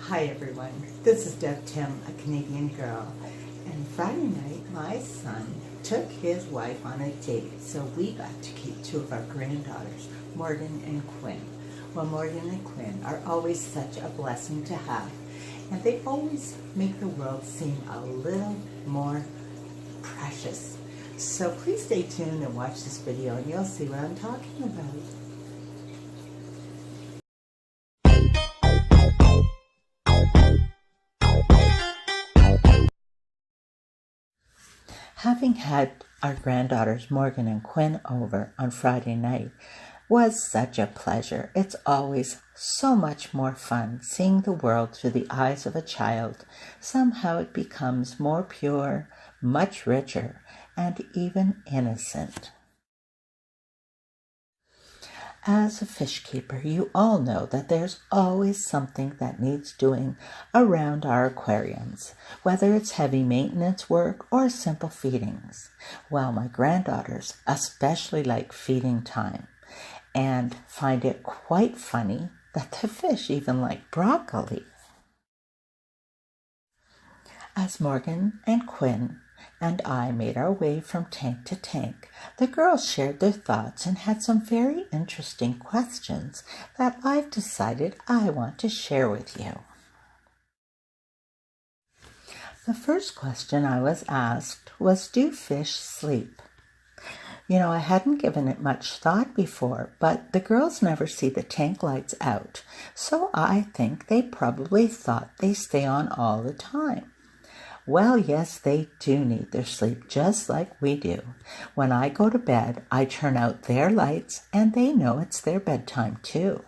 Hi everyone, this is Deb Tim, a Canadian girl, and Friday night my son took his wife on a date, so we got to keep two of our granddaughters, Morgan and Quinn. Well, Morgan and Quinn are always such a blessing to have, and they always make the world seem a little more precious. So please stay tuned and watch this video and you'll see what I'm talking about. Having had our granddaughters Morgan and Quinn over on Friday night was such a pleasure. It's always so much more fun seeing the world through the eyes of a child. Somehow it becomes more pure, much richer, and even innocent. As a fish keeper, you all know that there's always something that needs doing around our aquariums, whether it's heavy maintenance work or simple feedings. Well, my granddaughters especially like feeding time and find it quite funny that the fish even like broccoli. As Morgan and Quinn and I made our way from tank to tank, the girls shared their thoughts and had some very interesting questions that I've decided I want to share with you. The first question I was asked was, do fish sleep? You know, I hadn't given it much thought before, but the girls never see the tank lights out, so I think they probably thought they stay on all the time. Well, yes, they do need their sleep just like we do. When I go to bed, I turn out their lights and they know it's their bedtime too.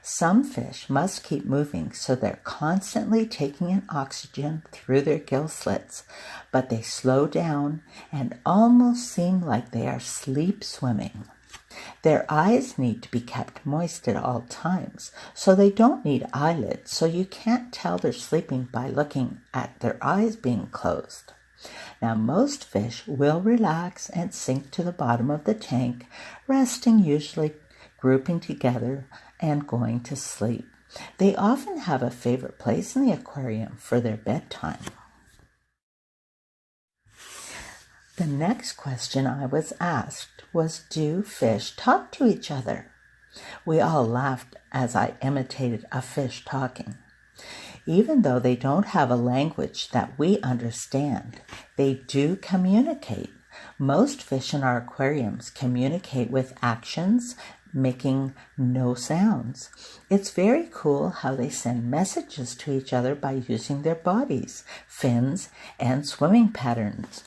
Some fish must keep moving, so they're constantly taking in oxygen through their gill slits, but they slow down and almost seem like they are sleep swimming. Their eyes need to be kept moist at all times, so they don't need eyelids, so you can't tell they're sleeping by looking at their eyes being closed. Now, most fish will relax and sink to the bottom of the tank, resting, usually grouping together and going to sleep. They often have a favorite place in the aquarium for their bedtime. The next question I was asked was, do fish talk to each other? We all laughed as I imitated a fish talking. Even though they don't have a language that we understand, they do communicate. Most fish in our aquariums communicate with actions, making no sounds. It's very cool how they send messages to each other by using their bodies, fins, and swimming patterns.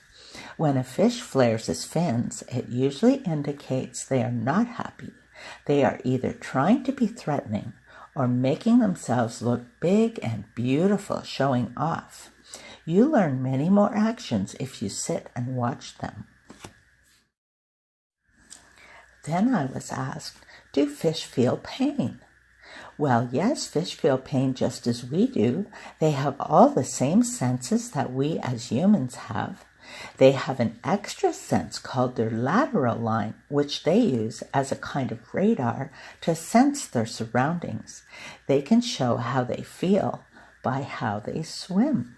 When a fish flares its fins, it usually indicates they are not happy. They are either trying to be threatening or making themselves look big and beautiful, showing off. You learn many more actions if you sit and watch them. Then I was asked, do fish feel pain? Well, yes, fish feel pain just as we do. They have all the same senses that we as humans have. They have an extra sense called their lateral line, which they use as a kind of radar to sense their surroundings. They can show how they feel by how they swim.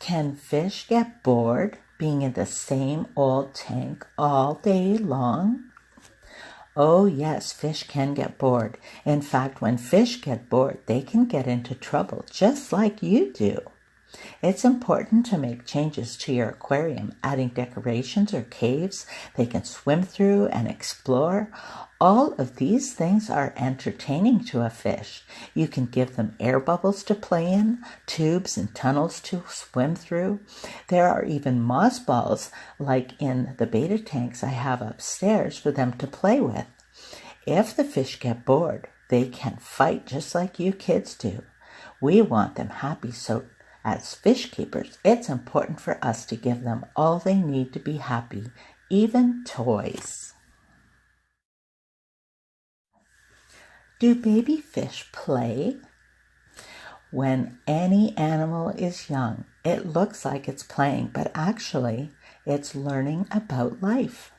Can fish get bored being in the same old tank all day long? Oh yes, fish can get bored. In fact, when fish get bored, they can get into trouble, just like you do. It's important to make changes to your aquarium, adding decorations or caves they can swim through and explore. All of these things are entertaining to a fish. You can give them air bubbles to play in, tubes and tunnels to swim through. There are even moss balls, like in the beta tanks I have upstairs, for them to play with. If the fish get bored, they can fight just like you kids do. We want them happy, so as fish keepers, it's important for us to give them all they need to be happy, even toys. Do baby fish play? When any animal is young, it looks like it's playing, but actually it's learning about life.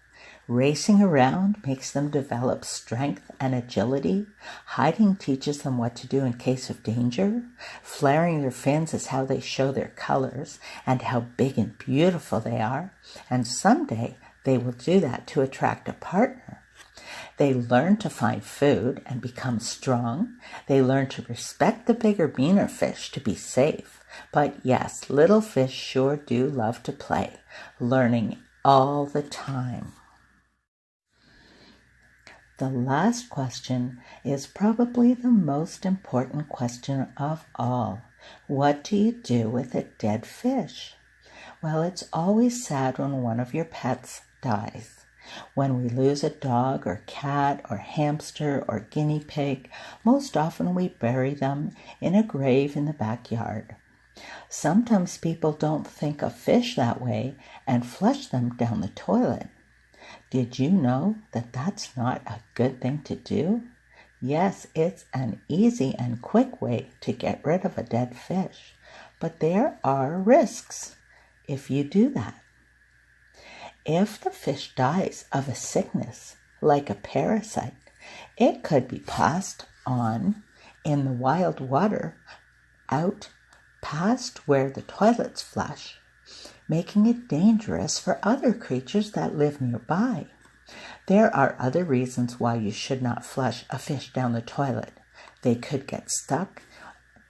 Racing around makes them develop strength and agility. Hiding teaches them what to do in case of danger. Flaring their fins is how they show their colors and how big and beautiful they are. And someday they will do that to attract a partner. They learn to find food and become strong. They learn to respect the bigger, meaner fish to be safe. But yes, little fish sure do love to play, learning all the time. The last question is probably the most important question of all. What do you do with a dead fish? Well, it's always sad when one of your pets dies. When we lose a dog or cat or hamster or guinea pig, most often we bury them in a grave in the backyard. Sometimes people don't think of fish that way and flush them down the toilet. Did you know that that's not a good thing to do? Yes, it's an easy and quick way to get rid of a dead fish, but there are risks if you do that. If the fish dies of a sickness, like a parasite, it could be passed on in the wild water out past where the toilets flush, making it dangerous for other creatures that live nearby. There are other reasons why you should not flush a fish down the toilet. They could get stuck,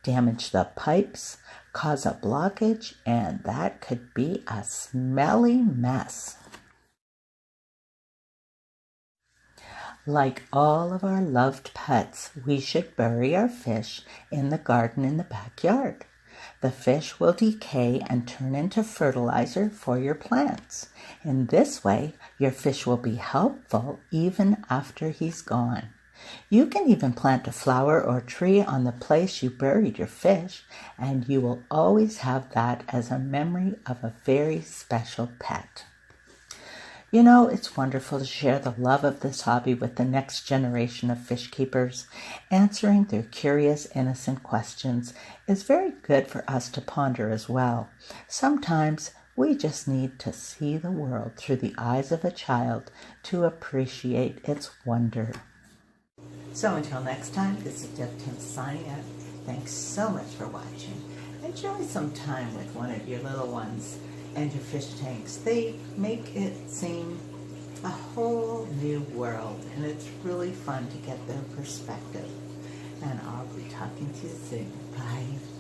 damage the pipes, cause a blockage, and that could be a smelly mess. Like all of our loved pets, we should bury our fish in the garden in the backyard. The fish will decay and turn into fertilizer for your plants. In this way, your fish will be helpful even after he's gone. You can even plant a flower or tree on the place you buried your fish, and you will always have that as a memory of a very special pet. You know, it's wonderful to share the love of this hobby with the next generation of fish keepers. Answering their curious, innocent questions is very good for us to ponder as well. Sometimes we just need to see the world through the eyes of a child to appreciate its wonder. So until next time, this is Deb Tim signing out. Thanks so much for watching. Enjoy some time with one of your little ones and your fish tanks. They make it seem a whole new world, and it's really fun to get their perspective. And I'll be talking to you soon. Bye.